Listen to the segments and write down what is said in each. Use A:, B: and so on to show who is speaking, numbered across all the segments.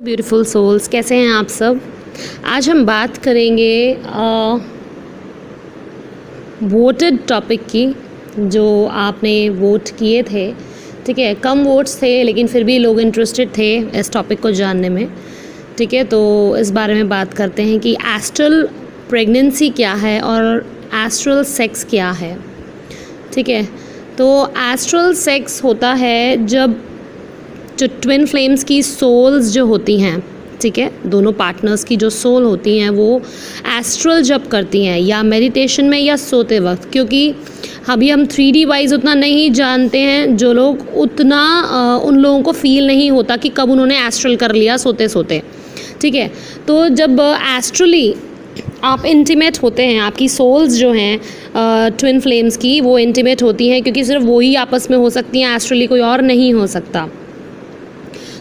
A: Beautiful souls, कैसे हैं आप सब। आज हम बात करेंगे वोटेड टॉपिक की, जो आपने वोट किए थे। ठीक है, कम वोट्स थे लेकिन फिर भी लोग इंटरेस्टेड थे इस टॉपिक को जानने में। ठीक है, तो इस बारे में बात करते हैं कि एस्ट्रल प्रेगनेंसी क्या है और एस्ट्रल सेक्स क्या है। ठीक है, तो एस्ट्रल सेक्स होता है जब जो ट्विन फ्लेम्स की सोल्स जो होती हैं, ठीक है, दोनों पार्टनर्स की जो सोल होती हैं वो एस्ट्रल जब करती हैं या मेडिटेशन में या सोते वक्त, क्योंकि अभी हम 3D वाइज उतना नहीं जानते हैं, जो लोग उतना उन लोगों को फील नहीं होता कि कब उन्होंने एस्ट्रल कर लिया सोते सोते। ठीक है, तो जब एस्ट्रली आप इंटीमेट होते हैं, आपकी सोल्स जो हैं ट्विन फ्लेम्स की वो इंटीमेट होती हैं, क्योंकि सिर्फ वही आपस में हो सकती हैं, एस्ट्रली कोई और नहीं हो सकता।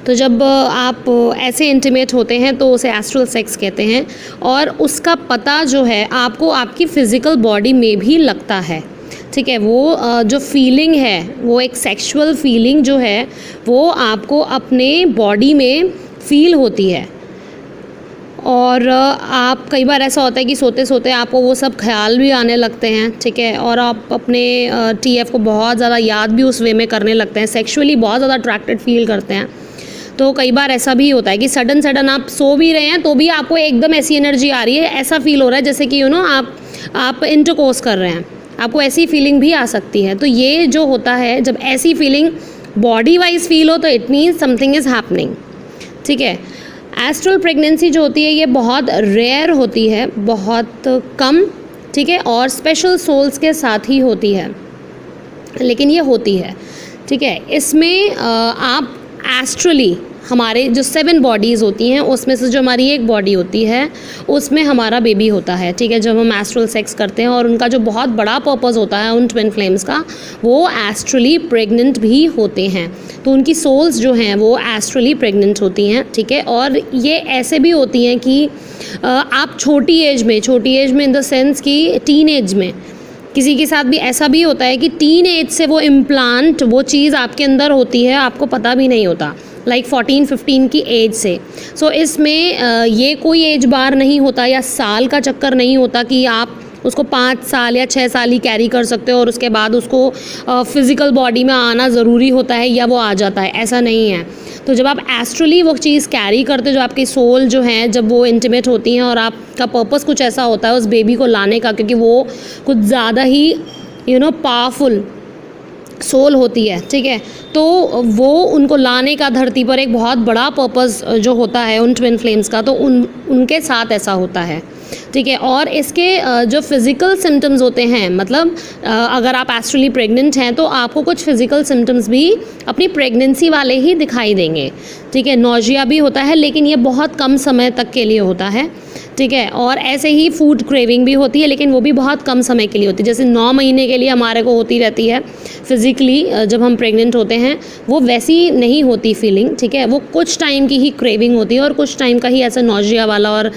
A: तो जब आप ऐसे इंटीमेट होते हैं तो उसे एस्ट्रल सेक्स कहते हैं, और उसका पता जो है आपको आपकी फ़िज़िकल बॉडी में भी लगता है। ठीक है, वो जो फीलिंग है, वो एक सेक्सुअल फीलिंग जो है वो आपको अपने बॉडी में फील होती है। और आप कई बार ऐसा होता है कि सोते सोते आपको वो सब ख्याल भी आने लगते हैं। ठीक है, और आप अपने TF को बहुत ज़्यादा याद भी उस वे में करने लगते हैं, सेक्सुअली बहुत ज़्यादा अट्रैक्टेड फील करते हैं। तो कई बार ऐसा भी होता है कि सडन आप सो भी रहे हैं तो भी आपको एकदम ऐसी एनर्जी आ रही है, ऐसा फील हो रहा है जैसे कि आप इंटरकोर्स कर रहे हैं, आपको ऐसी फीलिंग भी आ सकती है। तो ये जो होता है, जब ऐसी फीलिंग बॉडी वाइज फील हो तो it means something is happening. ठीक है, एस्ट्रल प्रेगनेंसी जो होती है ये बहुत रेयर होती है, बहुत कम। ठीक है, और स्पेशल सोल्स के साथ ही होती है, लेकिन ये होती है। ठीक है, इसमें आप एस्ट्रली हमारे जो 7 बॉडीज़ होती हैं उसमें से जो हमारी एक बॉडी होती है उसमें हमारा बेबी होता है। ठीक है, जब हम एस्ट्रल सेक्स करते हैं, और उनका जो बहुत बड़ा पर्पस होता है उन ट्विन फ्लेम्स का, वो एस्ट्रली प्रेग्नेंट भी होते हैं। तो उनकी सोल्स जो हैं वो एस्ट्रली प्रेग्नेंट होती हैं। ठीक है, और ये ऐसे भी होती हैं कि आप छोटी एज में इन द सेंस कि टीन एज में, किसी के साथ भी ऐसा भी होता है कि टीन एज से वो इम्प्लांट, वो चीज़ आपके अंदर होती है, आपको पता भी नहीं होता, लाइक 14-15 की एज से। सो इसमें ये कोई एज बार नहीं होता या साल का चक्कर नहीं होता कि आप उसको 5 साल या 6 साल ही कैरी कर सकते हो और उसके बाद उसको फिज़िकल बॉडी में आना ज़रूरी होता है या वो आ जाता है, ऐसा नहीं है। तो जब आप एस्ट्रली वो चीज़ कैरी करते हो, जो आपकी सोल जो हैं जब वो इंटीमेट होती हैं, और आपका पर्पस कुछ ऐसा होता है उस बेबी को लाने का, क्योंकि वो कुछ ज़्यादा ही पावरफुल सोल होती है। ठीक है, तो वो uनको लाने का धरती पर एक बहुत बड़ा पर्पस जो होता है उन ट्विन फ्लेम्स का, तो उनके साथ ऐसा होता है। ठीक है, और इसके जो फिज़िकल सिम्टम्स होते हैं, मतलब अगर आप एस्ट्रली प्रेग्नेंट हैं तो आपको कुछ फिज़िकल सिम्टम्स भी अपनी प्रेगनेंसी वाले ही दिखाई देंगे। ठीक है, नौजिया भी होता है लेकिन ये बहुत कम समय तक के लिए होता है। ठीक है, और ऐसे ही फूड क्रेविंग भी होती है, लेकिन वो भी बहुत कम समय के लिए होती है। जैसे 9 महीने के लिए हमारे को होती रहती है फिज़िकली जब हम प्रेग्नेंट होते हैं, वो वैसी नहीं होती फीलिंग। ठीक है, वो कुछ टाइम की ही क्रेविंग होती है और कुछ टाइम का ही ऐसा नौजिया वाला और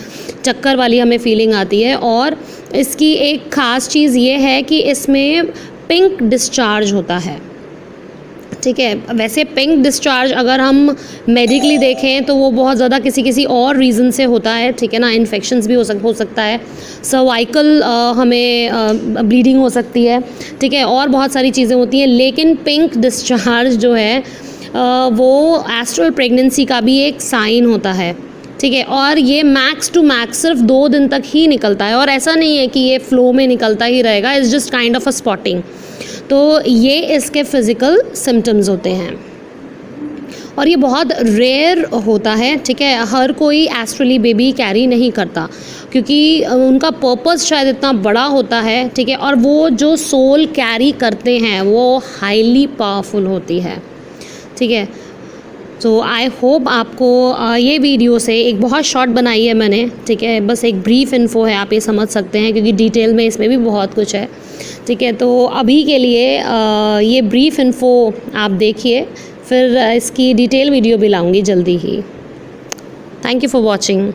A: चक्कर वाली हमें फीलिंग आती है। और इसकी एक ख़ास चीज़ ये है कि इसमें पिंक डिस्चार्ज होता है। ठीक है, वैसे पिंक डिस्चार्ज अगर हम मेडिकली देखें तो वो बहुत ज़्यादा किसी और रीज़न से होता है। ठीक है ना, इन्फेक्शंस भी हो सकता है, सर्वाइकल हमें ब्लीडिंग हो सकती है। ठीक है, और बहुत सारी चीज़ें होती हैं, लेकिन पिंक डिस्चार्ज जो है वो एस्ट्रल प्रेगनेंसी का भी एक साइन होता है। ठीक है, और ये मैक्स टू मैक्स सिर्फ 2 दिन तक ही निकलता है, और ऐसा नहीं है कि ये फ्लो में निकलता ही रहेगा, it's just kind of a spotting. तो ये इसके फ़िज़िकल सिम्टम्स होते हैं, और ये बहुत रेयर होता है। ठीक है, हर कोई एस्ट्रली बेबी कैरी नहीं करता, क्योंकि उनका पर्पस शायद इतना बड़ा होता है। ठीक है, और वो जो सोल कैरी करते हैं वो हाईली पावरफुल होती है। ठीक है, तो आई होप आपको ये वीडियो से, एक बहुत शॉर्ट बनाई है मैंने। ठीक है, बस एक ब्रीफ इन्फो है, आप ये समझ सकते हैं, क्योंकि डिटेल में इसमें भी बहुत कुछ है। ठीक है, तो अभी के लिए ये ब्रीफ इन्फो आप देखिए, फिर इसकी डिटेल वीडियो भी लाऊंगी जल्दी ही। Thank you for watching.